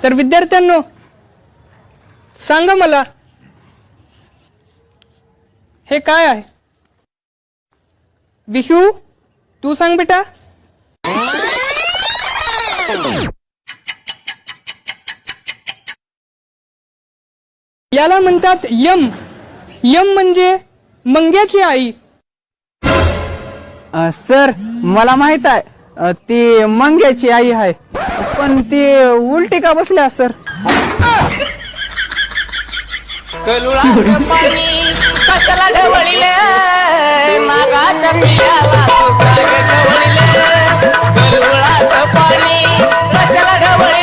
तर विद्यार्थ्यांनो सांगा मला, हे काय आहे? विशू, तू सांग बेटा. याला म्हणतात यम. यम म्हणजे मंग्याची आई. सर मला माहित आहे ती मंग्याची आई आहे, पण ती उलटी का बसल्या सर? कलुळाचं पाणी कशाला ढवळीले, नागाच्या पियाला तू काय ढवळीले. कलुळाचं पाणी कशाला ढवळीले.